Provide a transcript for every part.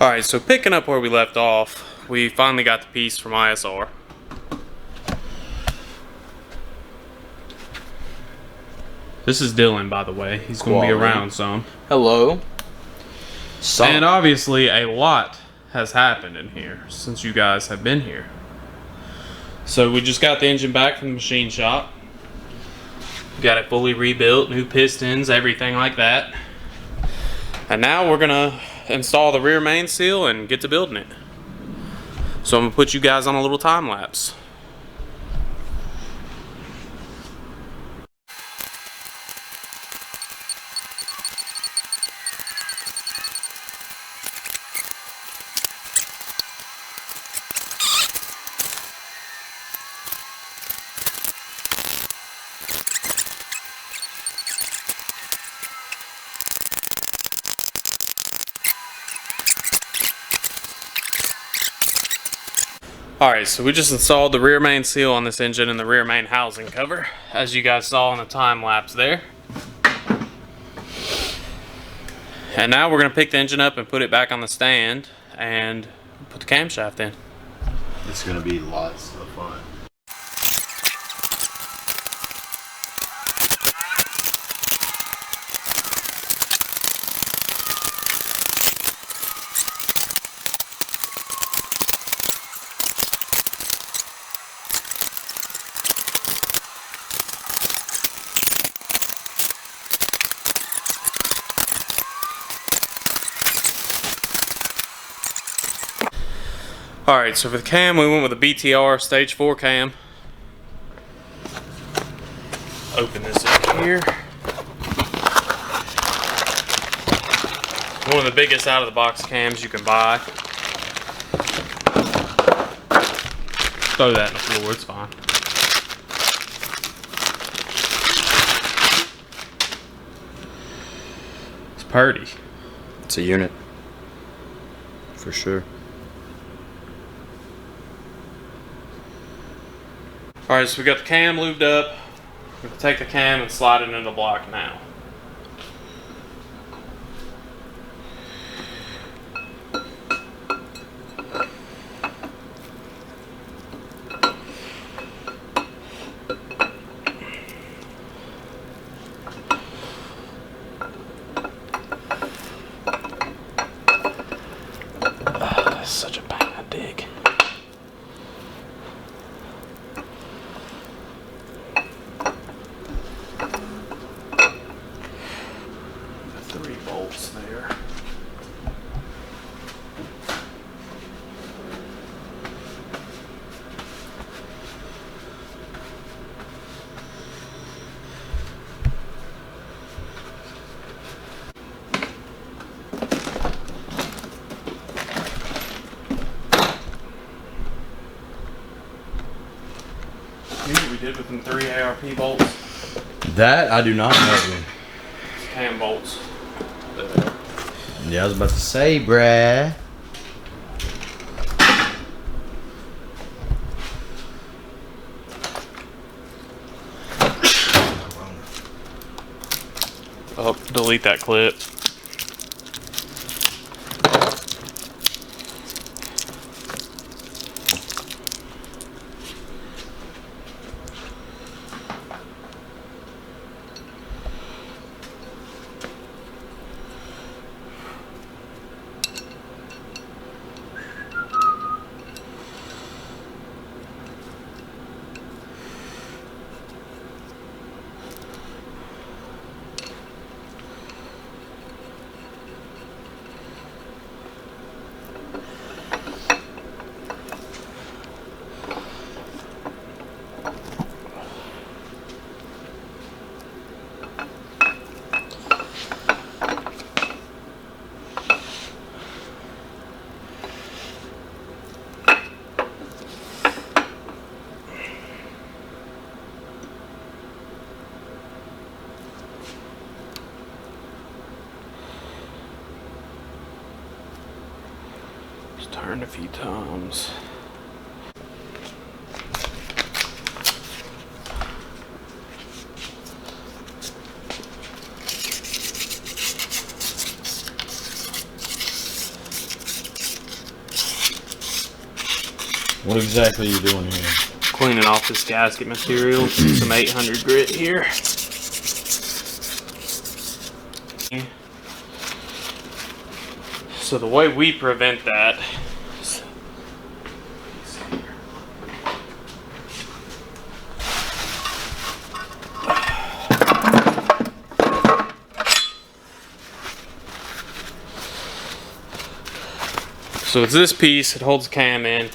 Alright, so picking up where we left off, we finally got the piece from ISR. This is Dylan, by the way. He's going to be around some. Hello. And obviously a lot has happened in here since you guys have been here. So we just got the engine back from the machine shop. Got it fully rebuilt, new pistons, everything like that. And now we're going to install the rear main seal and get to building it. So I'm going to put you guys on a little time lapse. Alright, so we just installed the rear main seal on this engine and the rear main housing cover, as you guys saw in the time lapse there. And now we're going to pick the engine up and put it back on the stand and put the camshaft in. It's going to be lots of fun. Alright, so for the cam, we went with a BTR Stage 4 cam. Open this up here. One of the biggest out of the box cams you can buy. Throw that in the floor, it's fine. It's purty. It's a unit. For sure. Alright, so we got the cam lubed up. We're going to take the cam and slide it into the block now. That's such a bad dig. There. You know what we did with them 3 ARP bolts? That I do not know. Cam bolts. Yeah, I was about to say, bruh. Oh, delete that clip. Turn a few times. What exactly are you doing here? Cleaning off this gasket material, some 800 grit here. So the way we prevent that is, so it's this piece, it holds the cam in.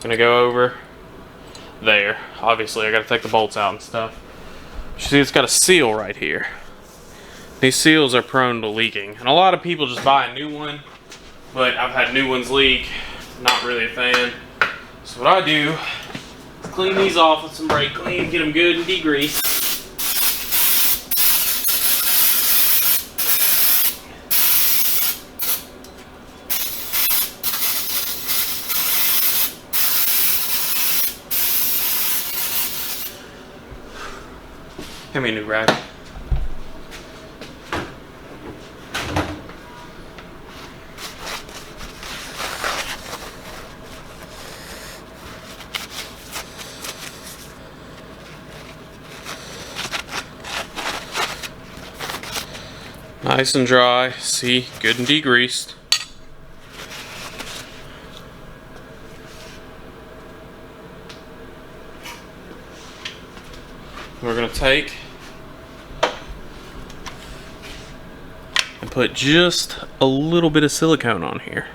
Gonna go over there. Obviously I gotta take the bolts out and stuff. You see it's got a seal right here. These seals are prone to leaking, and a lot of people just buy a new one, but I've had new ones leak. Not really a fan. So what I do is clean these off with some brake clean, get them good and degreased. Give me a new rag. Nice and dry, see, good and degreased. We're gonna take and put just a little bit of silicone on here.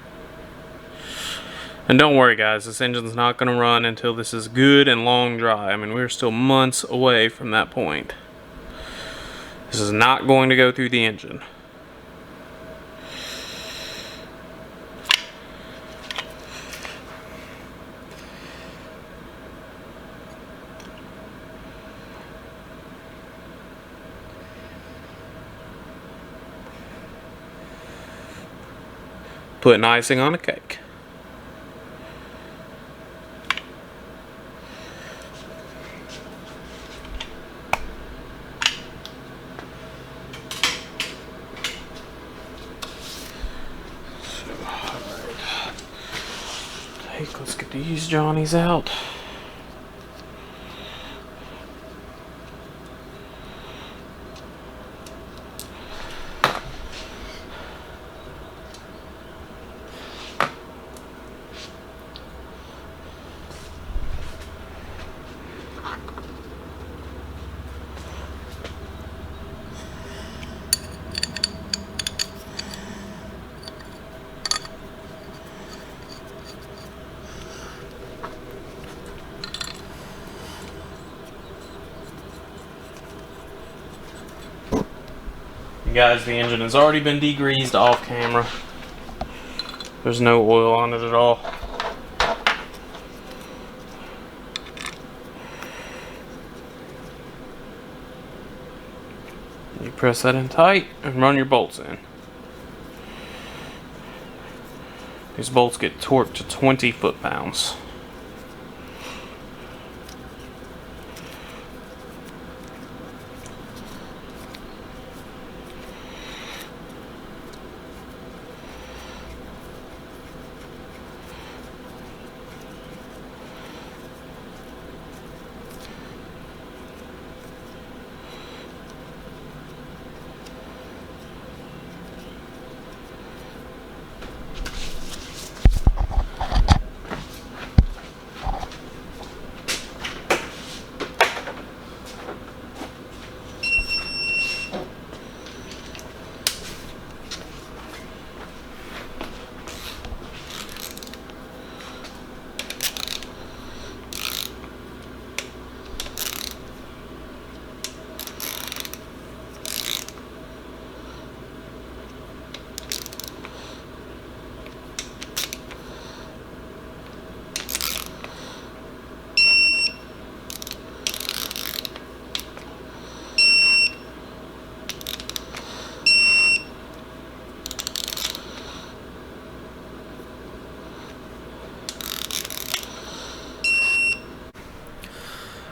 And don't worry guys, this engine's not gonna run until this is good and long dry. I mean, we're still months away from that point. This is not going to go through the engine. Putting icing on a cake. Let's get these Johnnies out. Guys, the engine has already been degreased off camera. There's no oil on it at all. You press that in tight and run your bolts in. These bolts get torqued to 20 foot-pounds.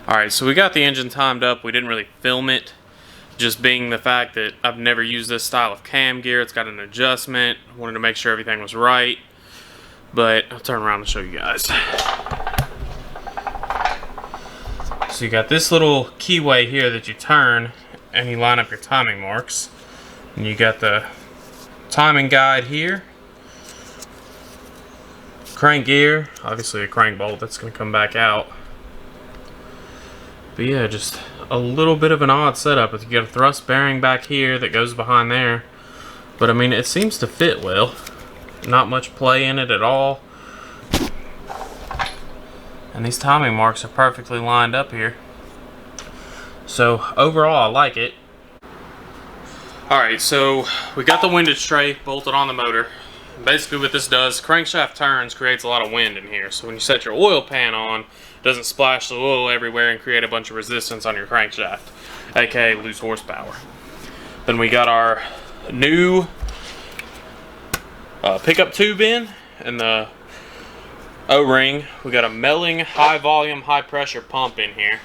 Alright, so we got the engine timed up. We didn't really film it, just being the fact that I've never used this style of cam gear. It's got an adjustment. I wanted to make sure everything was right. but I'll turn around and show you guys. So you got this little keyway here that you turn and you line up your timing marks. And you got the timing guide here. Crank gear, obviously a crank bolt that's going to come back out. But yeah, just a little bit of an odd setup. You got a thrust bearing back here that goes behind there. But I mean, it seems to fit well. Not much play in it at all. And these timing marks are perfectly lined up here. So overall, I like it. Alright, so we got the windage tray bolted on the motor. Basically what this does, crankshaft turns, creates a lot of wind in here. So when you set your oil pan on, it doesn't splash the oil everywhere and create a bunch of resistance on your crankshaft, aka lose horsepower. Then we got our new pickup tube in, and the O-ring. We got a Melling high volume, high pressure pump in here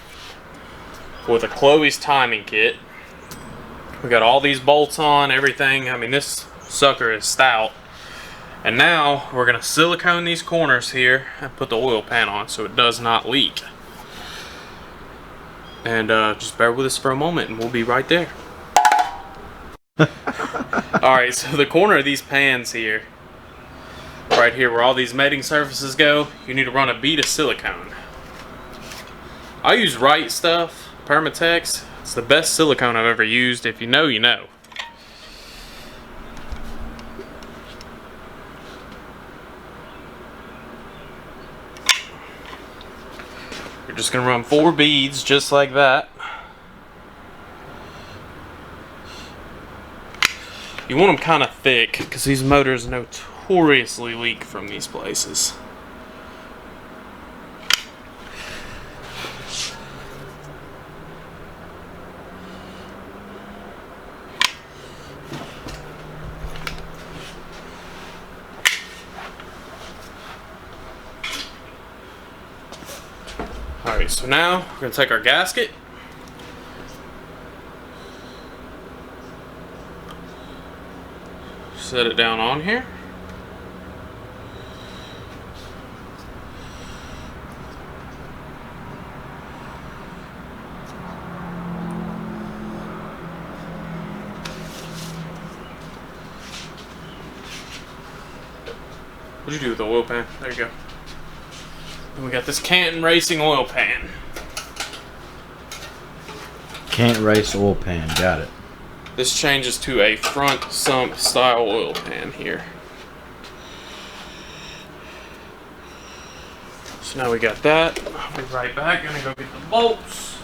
with a Chloe's timing kit. We got all these bolts on, everything. I mean, this sucker is stout. And now we're gonna silicone these corners here and put the oil pan on so it does not leak. And just bear with us for a moment and we'll be right there. Alright, so the corner of these pans here, right here where all these mating surfaces go, you need to run a bead of silicone. I use Right Stuff, Permatex. It's the best silicone I've ever used. If you know, you know. You're just gonna run 4 beads just like that. You want them kind of thick because these motors notoriously leak from these places. Alright, so now we're going to take our gasket. Set it down on here. What'd you do with the oil pan? There you go. And we got this Canton Racing oil pan. Can't race oil pan, got it. This changes to a front sump style oil pan here. So now we got that. I'll be right back. Gonna go get the bolts.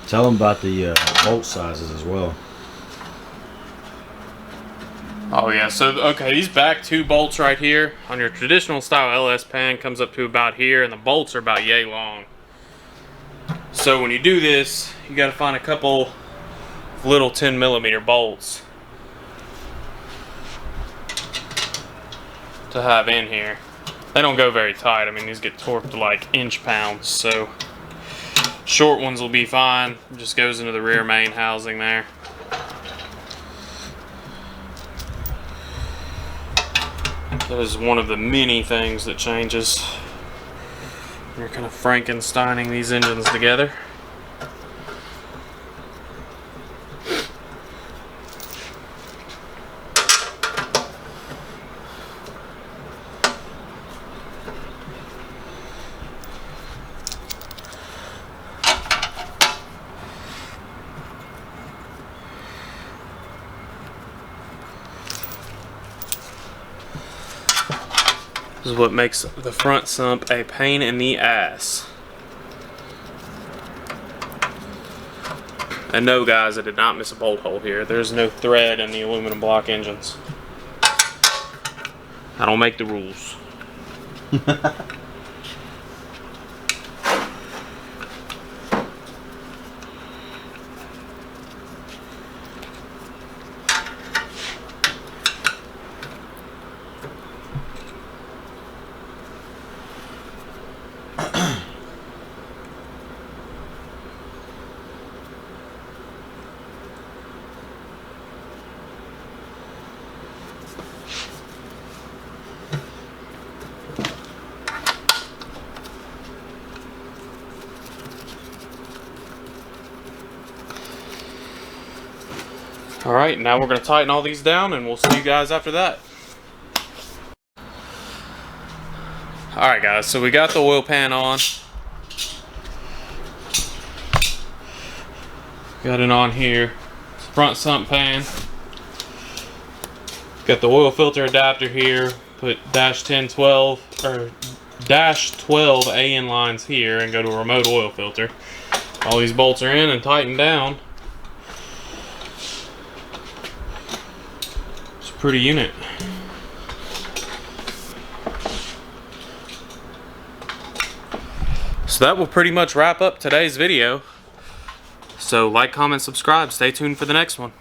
Tell them about the bolt sizes as well. Oh yeah, so okay, these back 2 bolts right here on your traditional style LS pan comes up to about here, and the bolts are about yay long. So when you do this, you got to find a couple little 10mm bolts to have in here. They don't go very tight. I mean, these get torqued to like inch pounds, so short ones will be fine. It just goes into the rear main housing there. That is one of the many things that changes. You're kind of Frankensteining these engines together. This is what makes the front sump a pain in the ass. And no, guys, I did not miss a bolt hole here. There's no thread in the aluminum block engines. I don't make the rules. Alright, now we're going to tighten all these down and we'll see you guys after that. Alright guys, so we got the oil pan on. Got it on here. Front sump pan. Got the oil filter adapter here. Put -1012 or -12 AN lines here and go to a remote oil filter. All these bolts are in and tightened down. It's a pretty unit. So that will pretty much wrap up today's video. So like, comment, subscribe. Stay tuned for the next one.